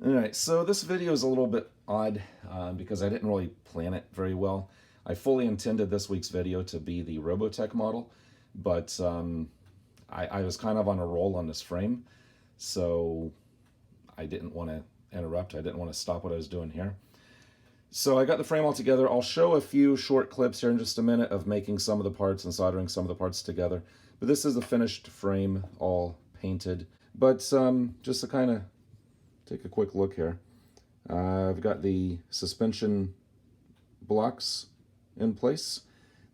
Alright, so this video is a little bit odd because I didn't really plan it very well. I fully intended this week's video to be the Robotech model, but I was kind of on a roll on this frame, so I didn't want to interrupt. I didn't want to stop what I was doing here. So I got the frame all together. I'll show a few short clips here in just a minute of making some of the parts and soldering some of the parts together. But this is the finished frame, all painted. But just to kind of take a quick look here. I've got the suspension blocks in place.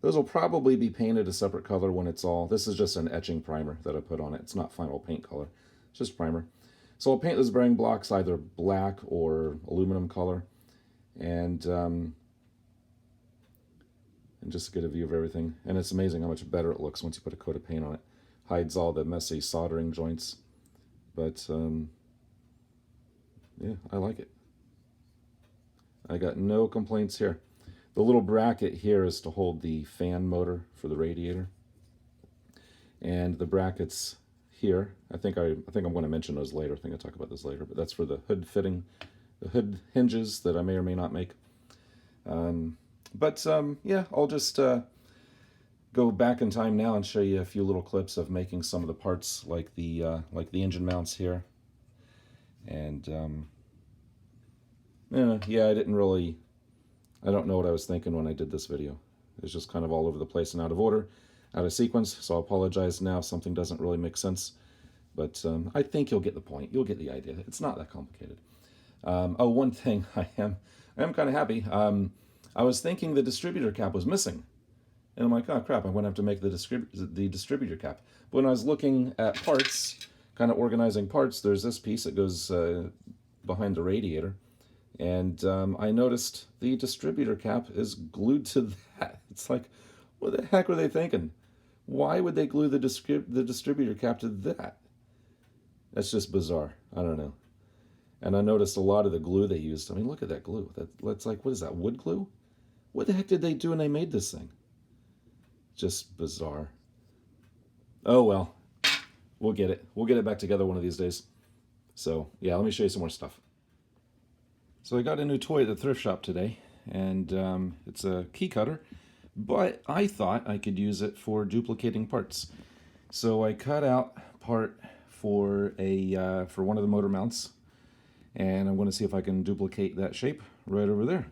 Those will probably be painted a separate color when it's all... This is just an etching primer that I put on it. It's not final paint color, it's just primer. So I'll paint those bearing blocks either black or aluminum color. And just to get a view of everything. And it's amazing how much better it looks once you put a coat of paint on it. Hides all the messy soldering joints. But yeah, I like it. I got no complaints here. The little bracket here is to hold the fan motor for the radiator. And the brackets here, I think I'm going to mention those later. I think I'll talk about this later, but that's for the hood fitting, the hood hinges that I may or may not make. Yeah, I'll just go back in time now and show you a few little clips of making some of the parts, like the engine mounts here. And yeah, I don't know what I was thinking when I did this video. It was just kind of all over the place and out of order, out of sequence, so I apologize now if something doesn't really make sense. But I think you'll get the point. You'll get the idea. It's not that complicated. Oh, one thing, I am kind of happy. I was thinking the distributor cap was missing. And I'm like, oh crap, I'm going to have to make the distributor cap. But when I was looking at parts, kind of organizing parts, there's this piece that goes behind the radiator. And I noticed the distributor cap is glued to that. It's like, what the heck were they thinking? Why would they glue the distributor cap to that? That's just bizarre. I don't know. And I noticed a lot of the glue they used. I mean, look at that glue. That's like, what is that, wood glue? What the heck did they do when they made this thing? Just bizarre. Oh well, we'll get it. We'll get it back together one of these days. So yeah, let me show you some more stuff. So I got a new toy at the thrift shop today, and it's a key cutter, but I thought I could use it for duplicating parts. So I cut out part for one of the motor mounts, and I'm going to see if I can duplicate that shape right over there.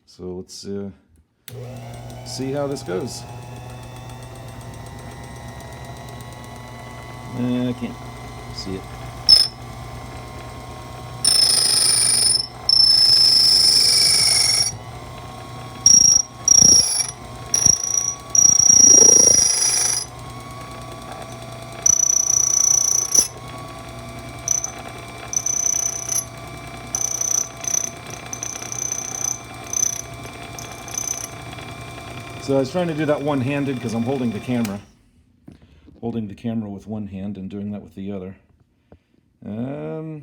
So let's see how this goes. I can't see it. So I was trying to do that one-handed because I'm holding the camera with one hand and doing that with the other. The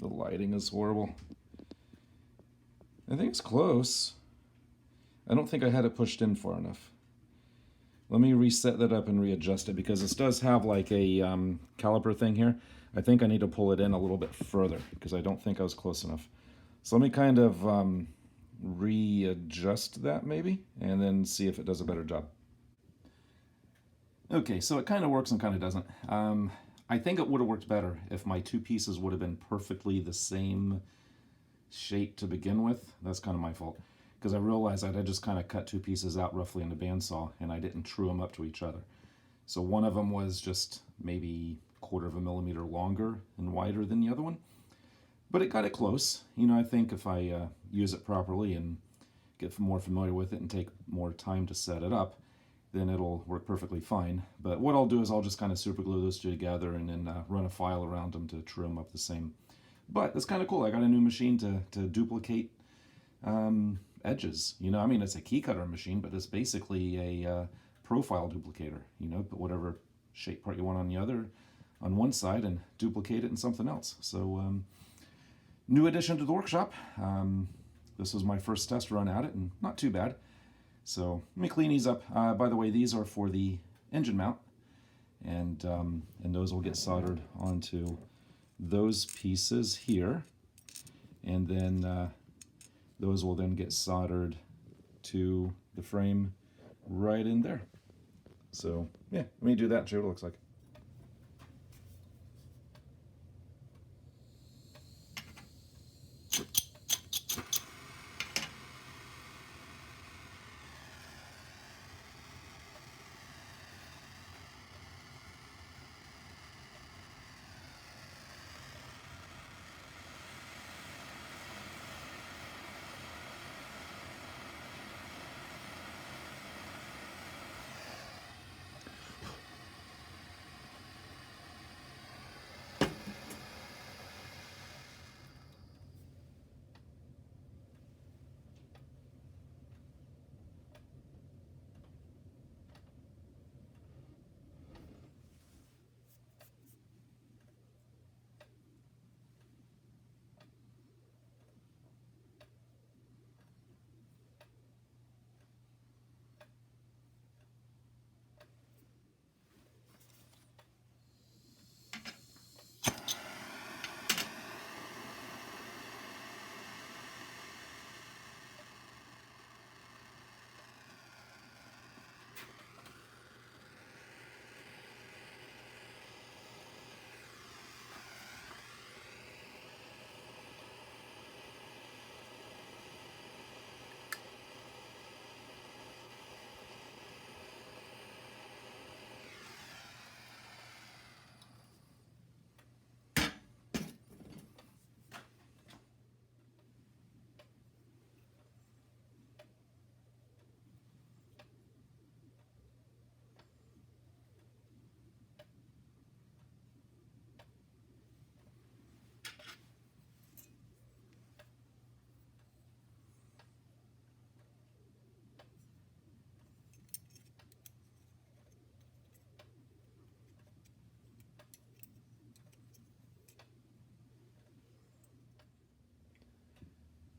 lighting is horrible. I think it's close. I don't think I had it pushed in far enough. Let me reset that up and readjust it because this does have like a caliper thing here. I think I need to pull it in a little bit further because I don't think I was close enough. So let me kind of readjust that maybe and then see if it does a better job. Okay, so it kind of works and kind of doesn't. I think it would have worked better if my two pieces would have been perfectly the same shape to begin with. That's kind of my fault because I realized I just kind of cut two pieces out roughly in the bandsaw and I didn't true them up to each other. So one of them was just maybe 1/4 of a millimeter longer and wider than the other one. But it got it close. You know, I think if I use it properly and get more familiar with it and take more time to set it up, then it'll work perfectly fine. But what I'll do is I'll just kind of super glue those two together and then run a file around them to trim them up the same. But it's kind of cool. I got a new machine to duplicate edges. You know, I mean, it's a key cutter machine, but it's basically a profile duplicator. You know, put whatever shape part you want on one side and duplicate it in something else. So new addition to the workshop. This was my first test run at it, and not too bad. So let me clean these up. By the way, these are for the engine mount, and those will get soldered onto those pieces here, and then those will then get soldered to the frame right in there. So yeah, let me do that and show you what it looks like.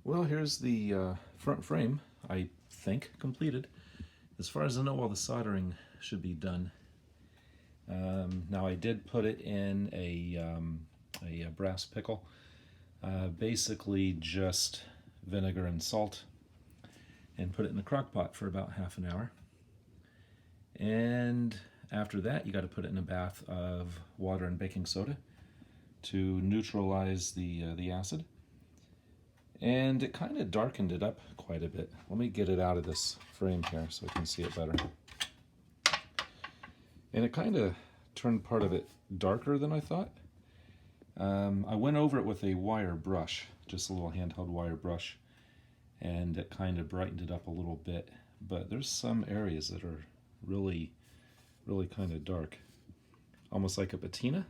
Well, here's the front frame, I think, completed. As far as I know, all the soldering should be done. Now I did put it in a brass pickle, basically just vinegar and salt, and put it in the crock pot for about half an hour. And after that, you got to put it in a bath of water and baking soda to neutralize the acid. And it kind of darkened it up quite a bit. Let me get it out of this frame here so I can see it better. And it kind of turned part of it darker than I thought. I went over it with a wire brush, just a little handheld wire brush, and it kind of brightened it up a little bit. But there's some areas that are really kind of dark, almost like a patina.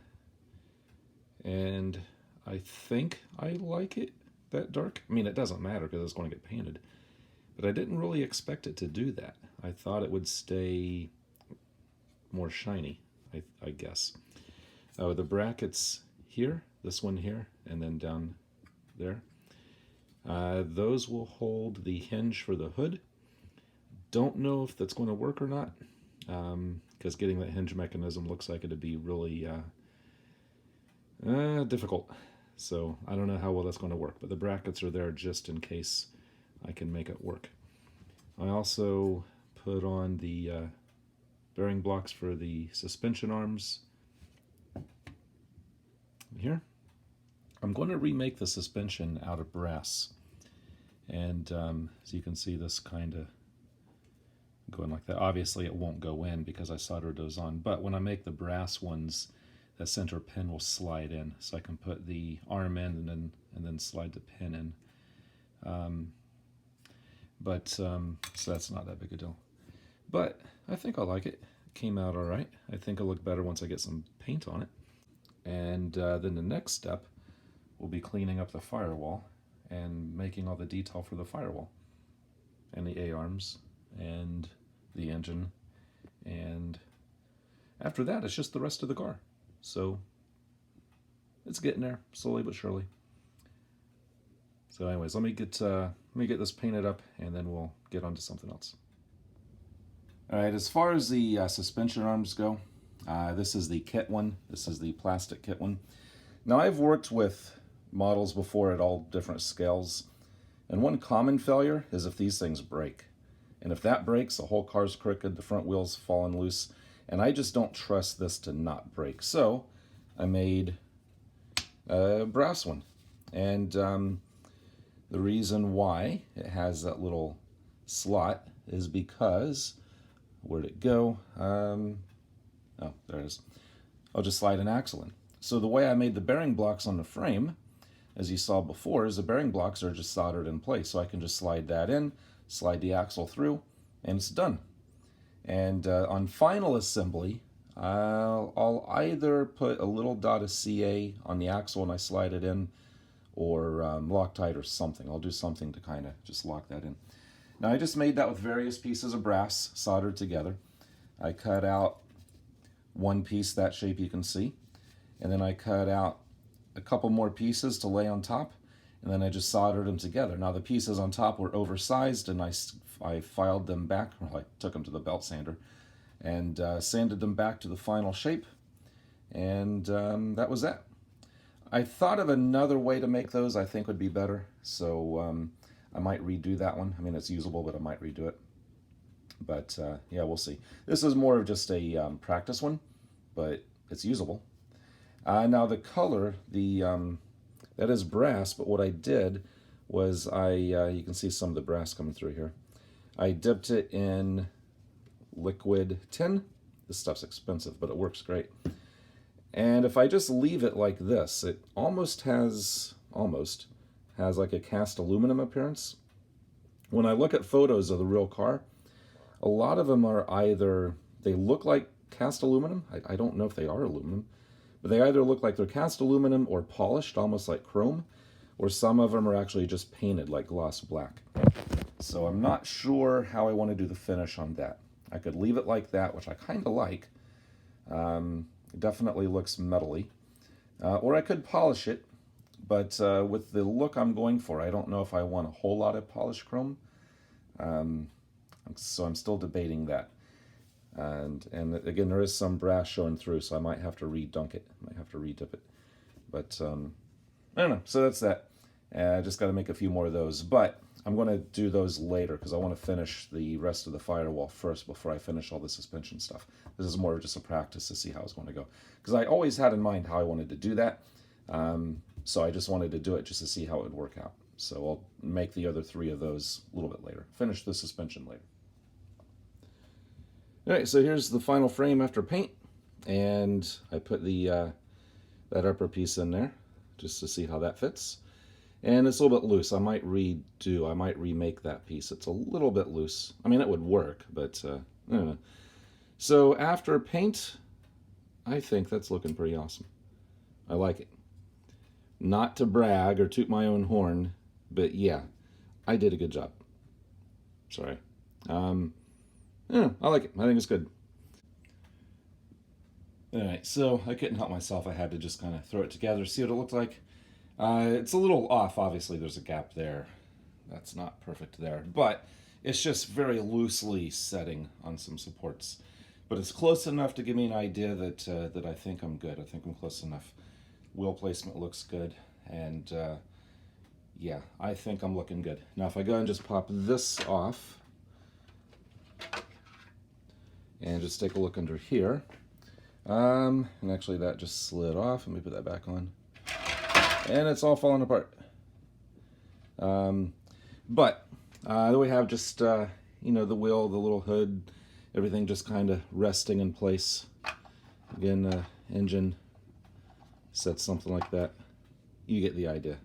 And I think I like it that dark. I mean, it doesn't matter because it's going to get painted, but I didn't really expect it to do that. I thought it would stay more shiny, I guess. Oh, the brackets here, this one here, and then down there, those will hold the hinge for the hood. Don't know if that's going to work or not, because getting that hinge mechanism looks like it'd be really difficult. So I don't know how well that's going to work, but the brackets are there just in case I can make it work. I also put on the bearing blocks for the suspension arms here. I'm going to remake the suspension out of brass, and as you can see, this kind of going like that. Obviously it won't go in because I soldered those on, but when I make the brass ones, the center pin will slide in, so I can put the arm in and then slide the pin in. So that's not that big a deal. But I think I like it. It came out all right. I think it'll look better once I get some paint on it. And then the next step will be cleaning up the firewall and making all the detail for the firewall and the A-arms and the engine. And after that, it's just the rest of the car. So it's getting there, slowly but surely. So anyways, let me get this painted up, and then we'll get on to something else. All right, as far as the suspension arms go, this is the kit one. This is the plastic kit one. Now I've worked with models before at all different scales, and one common failure is if these things break. And if that breaks, the whole car's crooked, the front wheel's falling loose, and I just don't trust this to not break. So I made a brass one. And the reason why it has that little slot is because, where'd it go? Oh, there it is. I'll just slide an axle in. So the way I made the bearing blocks on the frame, as you saw before, is the bearing blocks are just soldered in place. So I can just slide that in, slide the axle through, and it's done. And on final assembly, I'll either put a little dot of CA on the axle when I slide it in, or Loctite or something. I'll do something to kind of just lock that in. Now I just made that with various pieces of brass soldered together. I cut out one piece, that shape you can see, and then I cut out a couple more pieces to lay on top, and then I just soldered them together. Now the pieces on top were oversized, and I filed them back, or I took them to the belt sander, and sanded them back to the final shape, and that was that. I thought of another way to make those I think would be better, so I might redo that one. I mean, it's usable, but I might redo it. But yeah, we'll see. This is more of just a practice one, but it's usable. Now the color, that is brass, but what I did was you can see some of the brass coming through here. I dipped it in liquid tin. This stuff's expensive, but it works great. And if I just leave it like this, it almost has like a cast aluminum appearance. When I look at photos of the real car, a lot of them are either, they look like cast aluminum. I don't know if they are aluminum, but they either look like they're cast aluminum or polished, almost like chrome, or some of them are actually just painted like gloss black. So I'm not sure how I want to do the finish on that. I could leave it like that, which I kind of like. It definitely looks metally. Or I could polish it, but with the look I'm going for, I don't know if I want a whole lot of polished chrome. So I'm still debating that. And again, there is some brass showing through, so I might have to redunk it. I might have to redip it. But I don't know. So that's that. I just got to make a few more of those. But I'm going to do those later because I want to finish the rest of the firewall first before I finish all the suspension stuff. This is more of just a practice to see how it's going to go. Because I always had in mind how I wanted to do that. So I just wanted to do it just to see how it would work out. So I'll make the other three of those a little bit later. Finish the suspension later. All right, so here's the final frame after paint. And I put the that upper piece in there just to see how that fits. And it's a little bit loose. I might remake that piece. It's a little bit loose. I mean, it would work, but I don't know. So after paint, I think that's looking pretty awesome. I like it. Not to brag or toot my own horn, but yeah, I did a good job. Sorry. Yeah, I like it. I think it's good. All right, so I couldn't help myself. I had to just kind of throw it together, see what it looked like. It's a little off, obviously. There's a gap there. That's not perfect there, but it's just very loosely setting on some supports. But it's close enough to give me an idea that I think I'm good. I think I'm close enough. Wheel placement looks good, and yeah, I think I'm looking good. Now, if I go and just pop this off, and just take a look under here, and actually that just slid off. Let me put that back on. And it's all falling apart. But we have just, you know, the wheel, the little hood, everything just kind of resting in place. Again, engine sets something like that. You get the idea.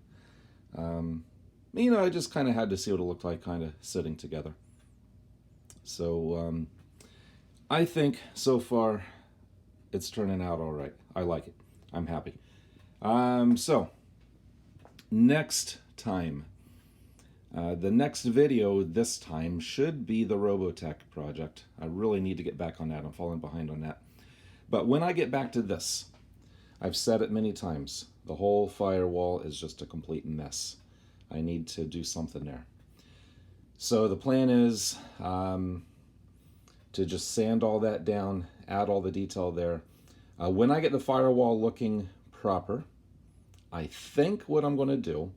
You know, I just kind of had to see what it looked like kind of sitting together. So I think so far it's turning out all right. I like it. I'm happy. So next time, the next video this time should be the Robotech project. I really need to get back on that. I'm falling behind on that. But when I get back to this, I've said it many times, the whole firewall is just a complete mess. I need to do something there. So the plan is to just sand all that down, add all the detail there. When I get the firewall looking proper, I think what I'm going to do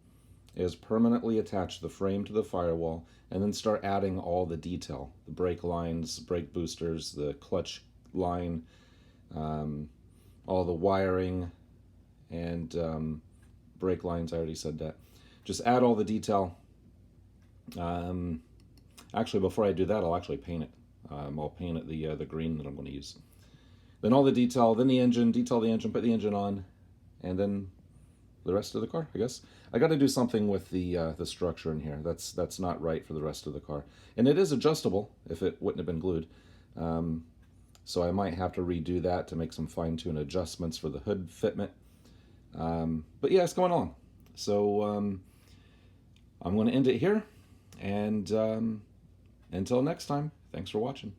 is permanently attach the frame to the firewall and then start adding all the detail. The brake lines, brake boosters, the clutch line, all the wiring, and brake lines, I already said that. Just add all the detail. Actually, before I do that, I'll actually paint it. I'll paint it the green that I'm going to use. Then all the detail, then the engine, detail the engine, put the engine on, and then the rest of the car, I guess. I got to do something with the structure in here. That's not right for the rest of the car. And it is adjustable if it wouldn't have been glued. So I might have to redo that to make some fine-tune adjustments for the hood fitment. But yeah, it's going on. So I'm going to end it here. And until next time, thanks for watching.